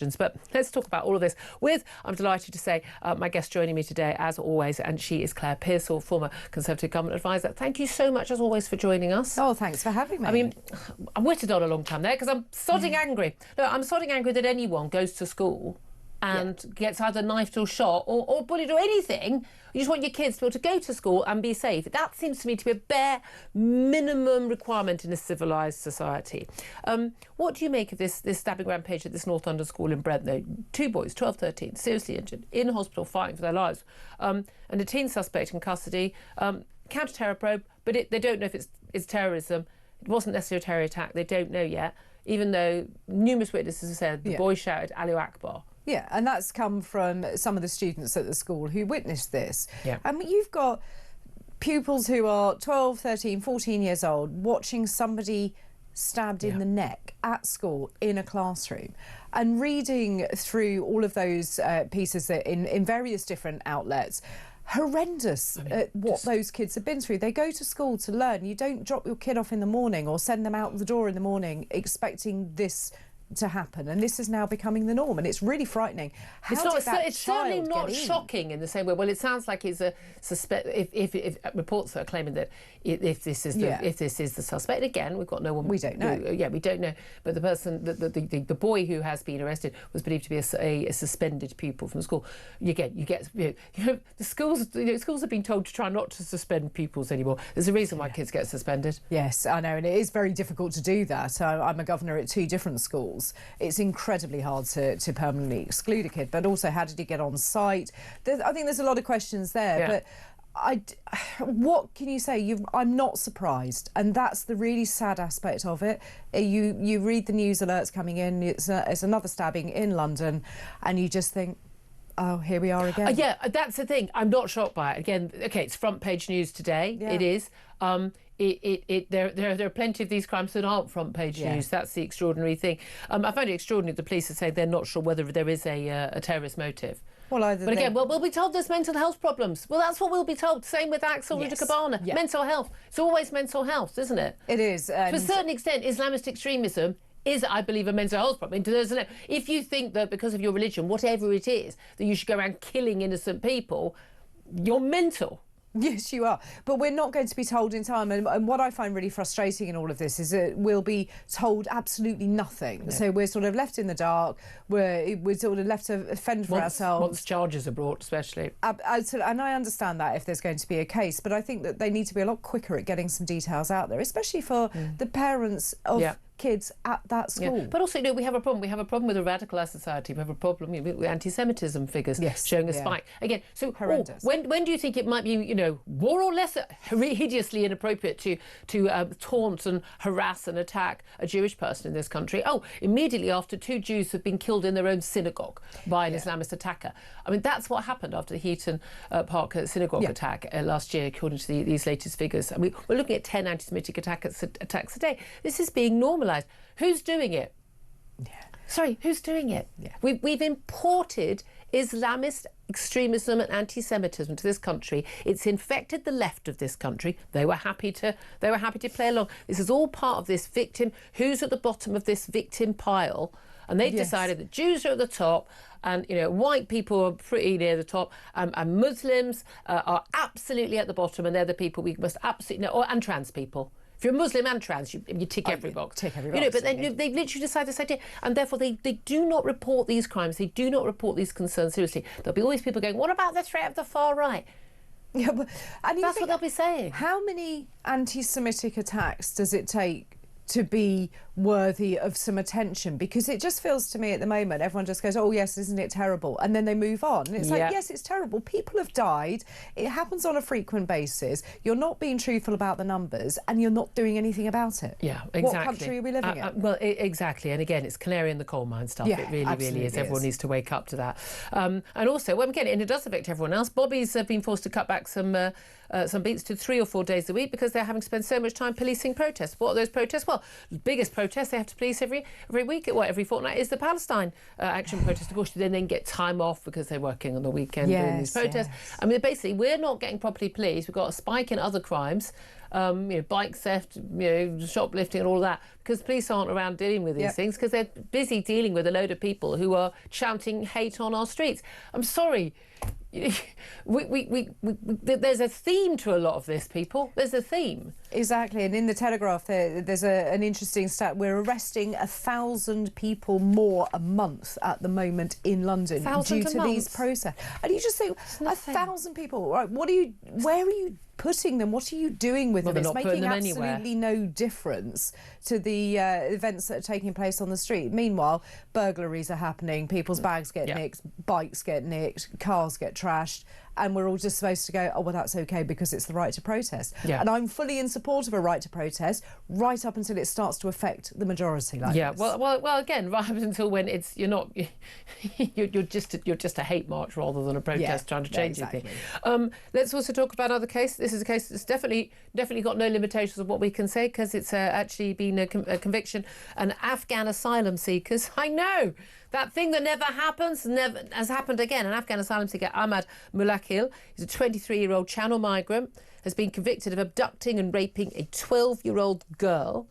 But let's talk about all of this with, I'm delighted to say, my guest joining me today, as always, and she is Claire Pearsall, former Conservative Government Advisor. Thank you so much, as always, for joining us. Oh, thanks for having me. I mean, I waited on a long time there because I'm sodding angry. No, I'm sodding angry that anyone goes to school and gets either knifed or shot or bullied or anything. You just want your kids to be able to go to school and be safe. That seems to me to be a bare minimum requirement in a civilised society. What do you make of this stabbing rampage at this North London school in Brentwood? 2 boys, 12, 13, seriously injured, in hospital fighting for their lives. And a teen suspect in custody. Counter-terror probe, but they don't know if it's terrorism. It wasn't necessarily a terror attack. They don't know yet, even though numerous witnesses have said the boy shouted Allahu Akbar. Yeah, and that's come from some of the students at the school who witnessed this. Yeah. I mean, you've got pupils who are 12, 13, 14 years old watching somebody stabbed in the neck at school in a classroom, and reading through all of those pieces that in various different outlets. Horrendous what those kids have been through. They go to school to learn. You don't drop your kid off in the morning or send them out the door in the morning expecting this to happen, and this is now becoming the norm, and it's really frightening. It's certainly not shocking in the same way. Well, it sounds like it's a suspect. If reports are claiming that if this is the suspect, again, we've got no one. We don't know. We don't know. But the person, the boy who has been arrested was believed to be a suspended pupil from school. You get the schools. Schools have been told to try not to suspend pupils anymore. There's a reason why kids get suspended. Yes, I know, and it is very difficult to do that. I'm a governor at 2 different schools. It's incredibly hard to permanently exclude a kid, but also how did he get on site? I think there's a lot of questions there, but what can you say? I'm not surprised, and that's the really sad aspect of it. You read the news alerts coming in, it's another stabbing in London, and you just think, oh, here we are again. That's the thing. I'm not shocked by it. Again, okay, it's front page news today. Yeah. It is. There are plenty of these crimes that aren't front page news. That's the extraordinary thing. I find it extraordinary the police are saying they're not sure whether there is a terrorist motive. But again, we'll be told there's mental health problems. Well, that's what we'll be told. Same with Axel Rudakabana. Yeah. Mental health. It's always mental health, isn't it? It is. To a certain extent, Islamist extremism is, I believe, a mental health problem. If you think that because of your religion, whatever it is, that you should go around killing innocent people, you're mental. Yes, you are. But we're not going to be told in time. And what I find really frustrating in all of this is that we'll be told absolutely nothing. Yeah. So we're sort of left in the dark. We're sort of left to fend for ourselves. Once charges are brought, especially. Absolutely. And I understand that if there's going to be a case. But I think that they need to be a lot quicker at getting some details out there, especially for the parents of kids at that school. Yeah. But also, we have a problem. We have a problem with a radicalised society. We have a problem with anti-Semitism figures showing a spike. Again, so horrendous. When do you think it might be, more or less hideously inappropriate to taunt and harass and attack a Jewish person in this country? Oh, immediately after 2 Jews have been killed in their own synagogue by an Islamist attacker. I mean, that's what happened after the Heaton Park synagogue attack last year, according to these latest figures. I mean, we're looking at 10 anti-Semitic attacks a day. This is being normalised. Who's doing it? Sorry, who's doing it? We've imported Islamist extremism and anti-Semitism to this country. It's infected the left of this country. They were happy to play along. This is all part of this victim. Who's at the bottom of this victim pile? And they've decided that Jews are at the top, and white people are pretty near the top, and Muslims are absolutely at the bottom, and they're the people we must absolutely know, and trans people. If you're Muslim and trans, you tick every box. Tick every box. But then they've literally decided this idea, and therefore they do not report these crimes. They do not report these concerns seriously. There'll be all these people going, what about the threat of the far right? Yeah, but that's what they'll be saying. How many anti-Semitic attacks does it take to be worthy of some attention? Because it just feels to me at the moment everyone just goes, oh yes, isn't it terrible, and then they move on, and it's like, yes, it's terrible, people have died, it happens on a frequent basis, you're not being truthful about the numbers, and you're not doing anything about it. Exactly. What country are we living in? Well, exactly, and again, it's canary in the coal mine stuff. It really is. Everyone needs to wake up to that. And also, again, and it does affect everyone else. Bobbies have been forced to cut back some beats to 3 or 4 days a week because they're having to spend so much time policing protests. What are those protests? Well, the biggest protest they have to police every week, every fortnight, is the Palestine action protest. Of course, you then get time off because they're working on the weekend doing these protests. I mean, basically, we're not getting properly policed. We've got a spike in other crimes. bike theft, shoplifting and all that, because police aren't around dealing with these things because they're busy dealing with a load of people who are shouting hate on our streets. I'm sorry. There's a theme to a lot of this, people. There's a theme. Exactly, and in the Telegraph there's an interesting stat. We're arresting 1,000 people more a month at the moment in London due to these protests. And you just think, 1,000 people, right? Where are you putting them? What are you doing with them? It's making absolutely no difference to the events that are taking place on the street. Meanwhile, burglaries are happening, people's bags get nicked, bikes get nicked, cars get trashed, and we're all just supposed to go, oh, well, that's OK because it's the right to protest. And I'm fully in support of a right to protest, right up until it starts to affect the majority like this. Well, again, right up until when you're just a hate march rather than a protest trying to change anything. Let's also talk about another case. This is a case that's definitely got no limitations of what we can say because it's actually been a conviction. An Afghan asylum seekers. I know. That thing that never happens has happened again. An Afghan asylum seeker, Ahmad Mulakil, he's a 23-year-old Channel migrant, has been convicted of abducting and raping a 12-year-old girl,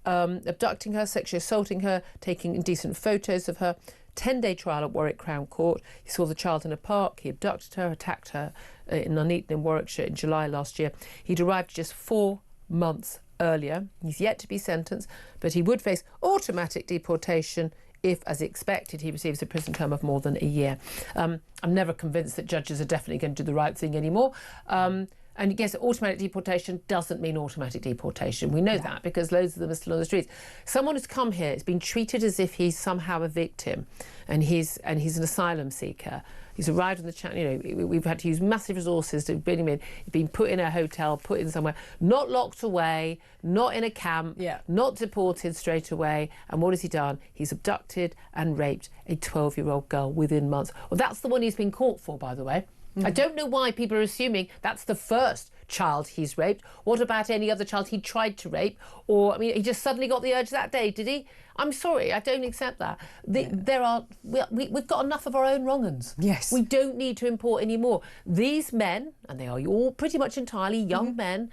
abducting her, sexually assaulting her, taking indecent photos of her. 10-day trial at Warwick Crown Court. He saw the child in a park. He abducted her, attacked her in Nuneaton in Warwickshire in July last year. He'd arrived just 4 months earlier. He's yet to be sentenced, but he would face automatic deportation if, as expected, he receives a prison term of more than a year. I'm never convinced that judges are definitely going to do the right thing anymore. And yes, automatic deportation doesn't mean automatic deportation. We know that because loads of them are still on the streets. Someone who's come here has been treated as if he's somehow a victim, and he's an asylum seeker. He's arrived on the channel. We've had to use massive resources to bring him in. He's been put in a hotel, put in somewhere, not locked away, not in a camp, not deported straight away. And what has he done? He's abducted and raped a 12-year-old girl within months. Well, that's the one he's been caught for, by the way. I don't know why people are assuming that's the first child he's raped. What about any other child he tried to rape? Or, I mean, he just suddenly got the urge that day, did he? I'm sorry, I don't accept that. We've got enough of our own wrong-uns. Yes. We don't need to import any more. These men, and they are all pretty much entirely young men,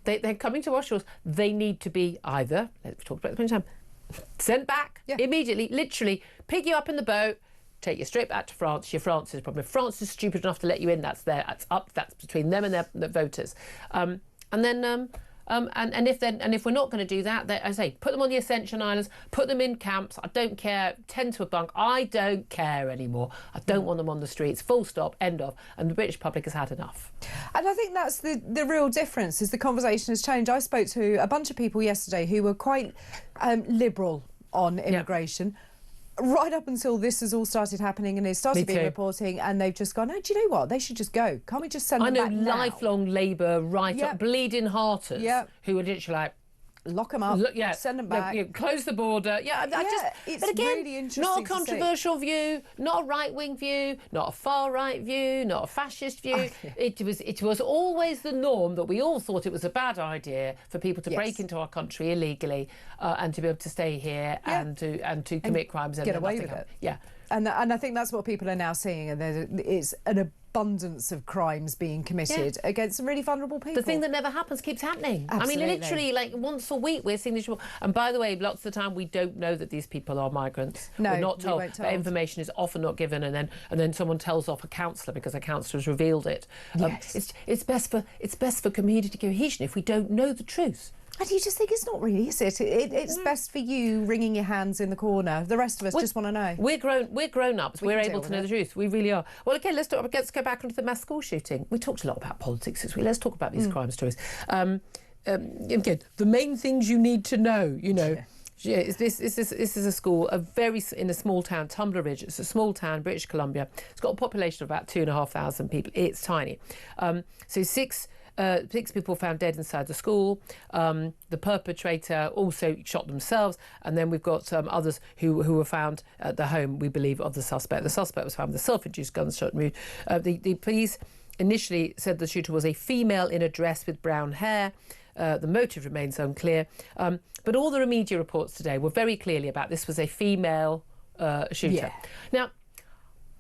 they're coming to our shores. They need to be either, let's talk about it at the same time, sent back immediately, literally, pick you up in the boat, take you straight back to France. You're France's problem. If France is stupid enough to let you in, that's between them and their voters. And if we're not going to do that, I say put them on the Ascension Islands, put them in camps. I don't care. 10 to a bunk. I don't care anymore. I don't want them on the streets. Full stop. End of. And the British public has had enough. And I think that's the real difference. Is the conversation has changed. I spoke to a bunch of people yesterday who were quite liberal on immigration. Right up until this has all started happening and it started being reporting, and they've just gone, oh, do you know what? They should just go. Can't we just send them back now? I know lifelong Labour bleeding hearters who are literally like, lock them up, send them back. Close the border. It's but again, really interesting. Not a controversial view, not a right-wing view, not a far-right view, not a fascist view. It was always the norm that we all thought it was a bad idea for people to break into our country illegally and to be able to stay here and to commit crimes and get away with it. Yeah. And I think that's what people are now seeing, and it's an abundance of crimes being committed against some really vulnerable people. The thing that never happens keeps happening. Absolutely. I mean, literally, like once a week we're seeing these people. And by the way, lots of the time we don't know that these people are migrants. No, we're not told. We weren't told. That information is often not given, and then someone tells off a counsellor because a counsellor has revealed it. It's best for community cohesion if we don't know the truth. And you just think it's not really, is it? It's best for you wringing your hands in the corner. The rest of us just want to know. We're grown-ups. We're able to know the truth. We really are. Well, okay, let's go back onto the mass school shooting. We talked a lot about politics this week. Let's talk about these crime stories. Again, the main things you need to know, this is a school, in a small town, Tumbler Ridge. It's a small town, British Columbia. It's got a population of about 2,500 people. It's tiny. So six people found dead inside the school. The perpetrator also shot themselves, and then we've got others who were found at the home, we believe, of the suspect. The suspect was found with a self-induced gunshot wound. The police initially said the shooter was a female in a dress with brown hair. The motive remains unclear. But all the media reports today were very clearly about this was a female shooter. Now,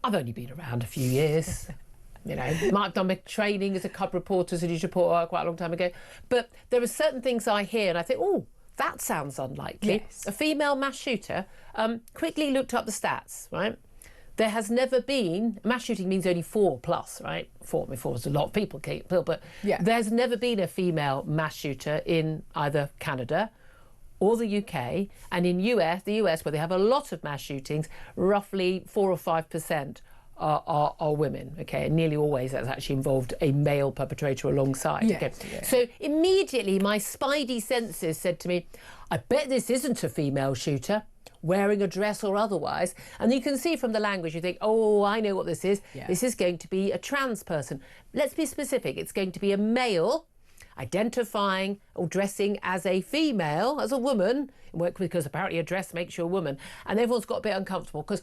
I've only been around a few years. You know, might have done my training as a cub reporter, as a news reporter quite a long time ago. But there are certain things I hear and I think, oh, that sounds unlikely. Yes. A female mass shooter, quickly looked up the stats, right? There has never been, mass shooting means only 4+, right? 4 is a lot of people killed, but there's never been a female mass shooter in either Canada or the UK, and in the US, where they have a lot of mass shootings, roughly 4 or 5% are women, okay? And nearly always that's actually involved a male perpetrator alongside, okay? Yes. So immediately my spidey senses said to me, I bet this isn't a female shooter, wearing a dress or otherwise. And you can see from the language, you think, oh, I know what this is. Yeah. This is going to be a trans person. Let's be specific. It's going to be a male identifying or dressing as a female, as a woman, because apparently a dress makes you a woman. And everyone's got a bit uncomfortable because,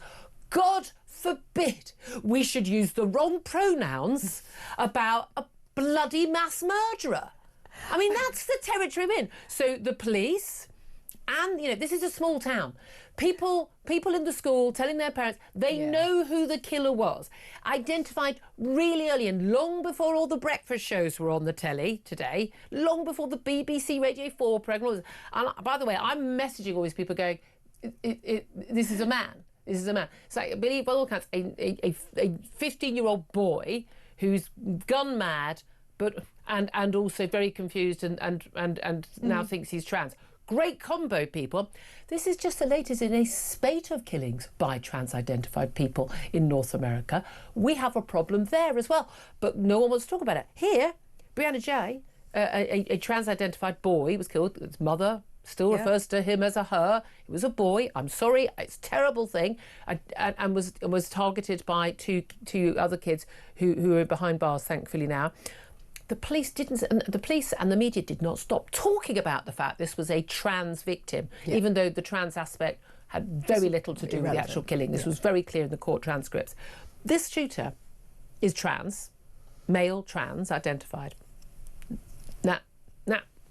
God forbid, we should use the wrong pronouns about a bloody mass murderer. I mean, that's the territory we're in. So the police, and, you know, this is a small town. People in the school telling their parents they know who the killer was. Identified really early and long before all the breakfast shows were on the telly today, long before the BBC Radio 4 programme. And by the way, I'm messaging all these people going, this is a man. This is a man. So I believe by all accounts, a 15-year-old boy who's gun mad, and also very confused and now thinks he's trans. Great combo, people. This is just the latest in a spate of killings by trans-identified people in North America. We have a problem there as well, but no one wants to talk about it. Here, Brianna J, a trans-identified boy was killed. His mother still refers to him as a her. It was a boy. I'm sorry, it's a terrible thing, and was targeted by two other kids who are behind bars, thankfully now. The police and the media did not stop talking about the fact this was a trans victim, even though the trans aspect had very little to do with the actual killing. This was very clear in the court transcripts. This shooter is trans, male trans identified.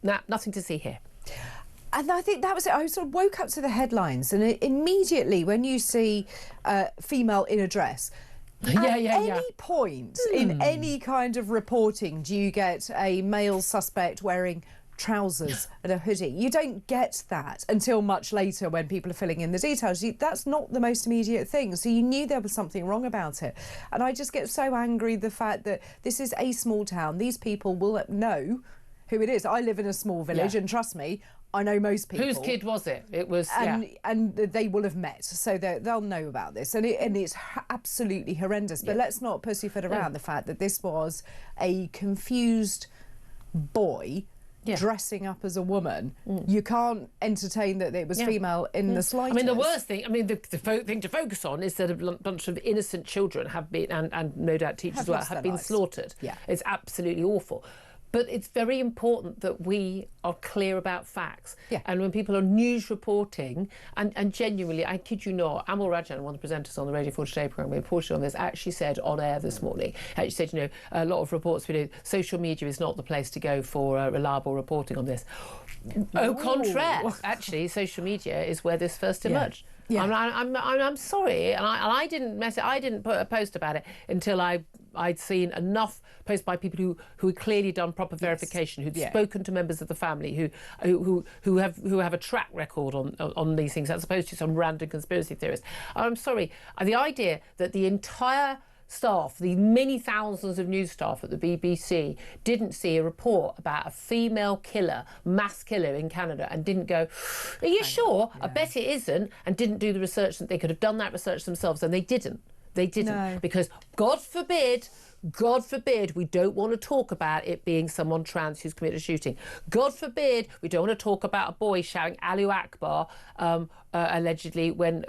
Nothing to see here. And I think that was it. I sort of woke up to the headlines, and immediately when you see female in a dress, at any point in any kind of reporting do you get a male suspect wearing trousers and a hoodie. You don't get that until much later when people are filling in the details. That's not the most immediate thing. So you knew there was something wrong about it. And I just get so angry the fact that this is a small town. These people will know who it is. I live in a small village and trust me, I know most people. Whose kid was it? It was, and they will have met, so they'll know about this, and it's absolutely horrendous. But let's not pussyfoot around the fact that this was a confused boy dressing up as a woman. You can't entertain that it was female in the slightest. I mean, the worst thing, the thing to focus on is that a bunch of innocent children have been, and no doubt teachers as well, have been slaughtered. It's absolutely awful. But it's very important that we are clear about facts. And when people are news reporting, and genuinely, I kid you not, Amal Rajan, one of the presenters on the Radio 4 Today programme, we reported on this, actually said on air this morning, actually said, you know, a lot of reports, social media is not the place to go for reliable reporting on this. Au contraire, actually, social media is where this first emerged. I'm sorry, and I didn't put a post about it until I'd seen enough posts by people who had clearly done proper verification, who'd spoken to members of the family, who have a track record on these things, as opposed to some random conspiracy theorist. I'm sorry, the idea that the entire staff, the many thousands of news staff at the BBC, didn't see a report about a female killer, mass killer in Canada, and didn't go, are you sure? I bet it isn't, and didn't do the research that they could have done that research themselves, and they didn't. They didn't, because God forbid, we don't want to talk about it being someone trans who's committed a shooting. God forbid, we don't want to talk about a boy shouting Allahu Akbar, allegedly, when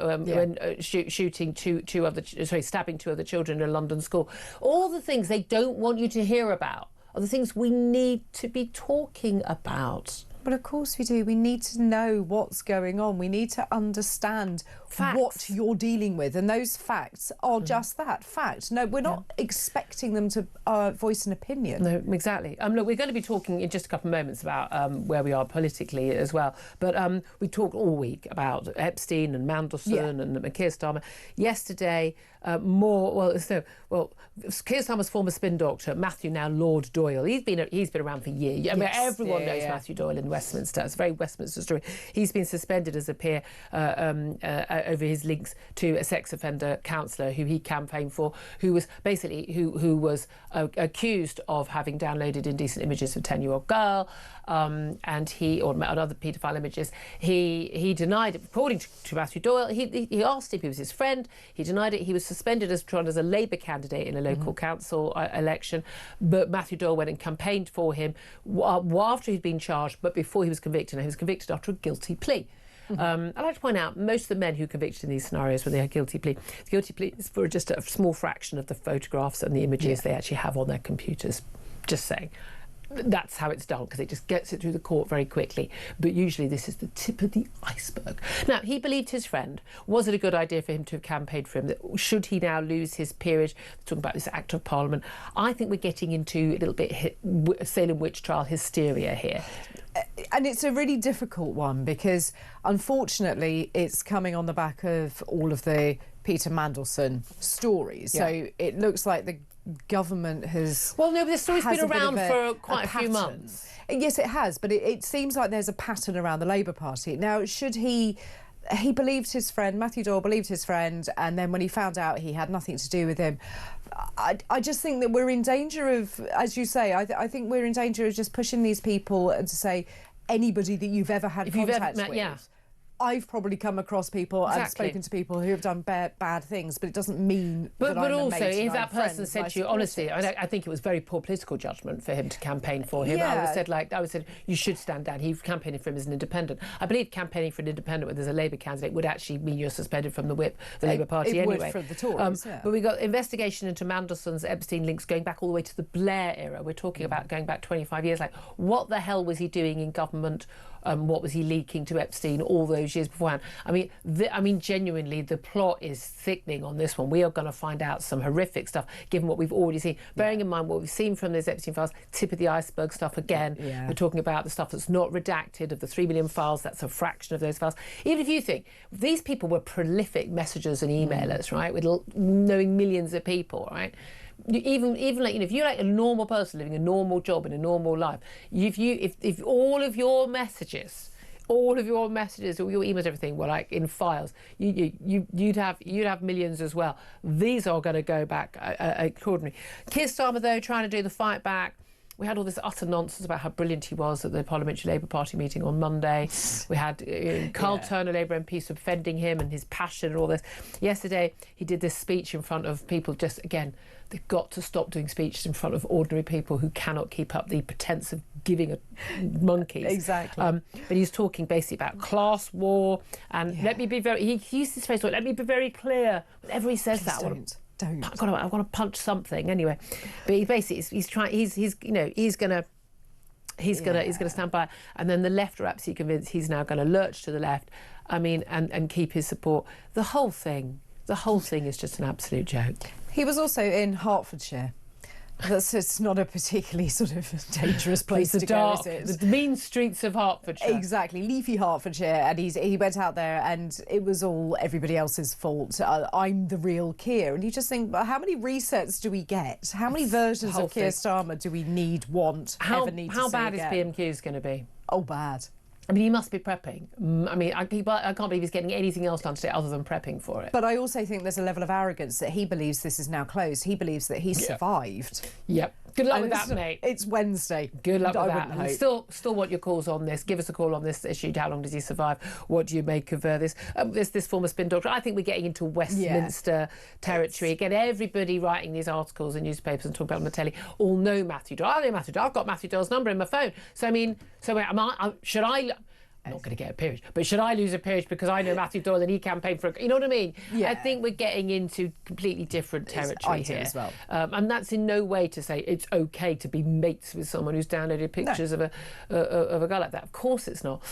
stabbing two other children in a London school. All the things they don't want you to hear about are the things we need to be talking about. But of course we do. We need to know what's going on. We need to understand what you're dealing with. And those facts are just that, fact. No, we're not expecting them to voice an opinion. No, exactly. Look, we're going to be talking in just a couple of moments about where we are politically as well. But we talked all week about Epstein and Mandelson and Keir Starmer. Yesterday, Keir Starmer's former spin doctor, Matthew, now Lord Doyle. He's been around for years. I mean, everyone knows Matthew Doyle in Westminster. It's a very Westminster story. He's been suspended as a peer over his links to a sex offender counsellor who he campaigned for, who was basically who was accused of having downloaded indecent images of a 10-year-old girl, and other paedophile images. He denied it. According to Matthew Doyle, he asked if he was his friend. He denied it. He was suspended as a Labour candidate in a local council election, but Matthew Doyle went and campaigned for him after he'd been charged, but before he was convicted. And he was convicted after a guilty plea. I'd like to point out, most of the men who are convicted in these scenarios when they have guilty plea, the guilty plea is for just a small fraction of the photographs and the images they actually have on their computers. Just saying. That's how it's done, because it just gets it through the court very quickly. But usually this is the tip of the iceberg. Now, he believed his friend. Was it a good idea for him to have campaigned for him? Should he now lose his peerage? Talking about this Act of Parliament. I think we're getting into a little bit Salem witch trial hysteria here. And it's a really difficult one because, unfortunately, it's coming on the back of all of the Peter Mandelson stories. Yeah. So it looks like the government has... Well, no, but this story's been around for quite a few months. Yes, it has, but it seems like there's a pattern around the Labour Party. Now, should he believed his friend, Matthew Doyle believed his friend, and then when he found out he had nothing to do with him, I just think that we're in danger of, as you say, I think we're in danger of just pushing these people and to say anybody that you've ever had contact with. Yeah. I've probably come across people and spoken to people who have done bad things, but it doesn't mean that I'm a mate. But also, if that person said to you, honestly, I think it was very poor political judgment for him to campaign for him. Yeah. I would say you should stand down. He campaigning for him as an independent. I believe campaigning for an independent when there's a Labour candidate would actually mean you're suspended from the whip, the Labour Party anyway. It would for the Tories, But we got investigation into Mandelson's Epstein links going back all the way to the Blair era. We're talking about going back 25 years. Like, what the hell was he doing in government? What was he leaking to Epstein all those years beforehand? I mean, genuinely, the plot is thickening on this one. We are going to find out some horrific stuff, given what we've already seen. Bearing in mind what we've seen from those Epstein files, tip of the iceberg stuff again. Yeah. We're talking about the stuff that's not redacted. Of the 3 million files, that's a fraction of those files. Even if you think these people were prolific messengers and emailers, right, with knowing millions of people, right? Even like, if you're like a normal person living a normal job in a normal life, if all of your messages, all your emails, everything were like in files, you'd have millions as well. These are going to go back extraordinary. Keir Starmer, though, trying to do the fight back. We had all this utter nonsense about how brilliant he was at the Parliamentary Labour Party meeting on Monday. We had Carl Turner, Labour MP, defending him and his passion and all this. Yesterday, he did this speech in front of people. Just, again, they've got to stop doing speeches in front of ordinary people who cannot keep up the pretense of giving a monkeys. Exactly. But he's talking basically about class war. And let me be he used this phrase, let me be very clear. Whenever he says that, I want to punch something anyway. But he basically he's going to stand by. And then the left are absolutely convinced he's now going to lurch to the left. I mean, and keep his support. The whole thing is just an absolute joke. He was also in Hertfordshire. It's not a particularly sort of dangerous place to go, is it? The mean streets of Hertfordshire. Exactly, leafy Hertfordshire, and he went out there and it was all everybody else's fault. I'm the real Keir. And you just think, how many resets do we get? How many versions of Keir Starmer do we ever need to see again? How bad is PMQ's going to be? Oh, bad. I mean, he must be prepping. I mean, I can't believe he's getting anything else done today other than prepping for it. But I also think there's a level of arrogance that he believes this is now closed. He believes that he survived. Yep. Good luck with that, mate. It's Wednesday. Good luck with that. And still want your calls on this. Give us a call on this issue. How long does he survive? What do you make of this former spin doctor? I think we're getting into Westminster territory. Again, everybody writing these articles in newspapers and talking about him on the telly all know Matthew Doyle. I know Matthew Doyle. I've got Matthew Doyle's number in my phone. So, I mean, should I... I'm not going to get a peerage, but should I lose a peerage because I know Matthew Doyle and he campaigned for you know what I mean? Yeah. I think we're getting into completely different territory here. As well. And that's in no way to say it's okay to be mates with someone who's downloaded pictures of a guy like that. Of course it's not.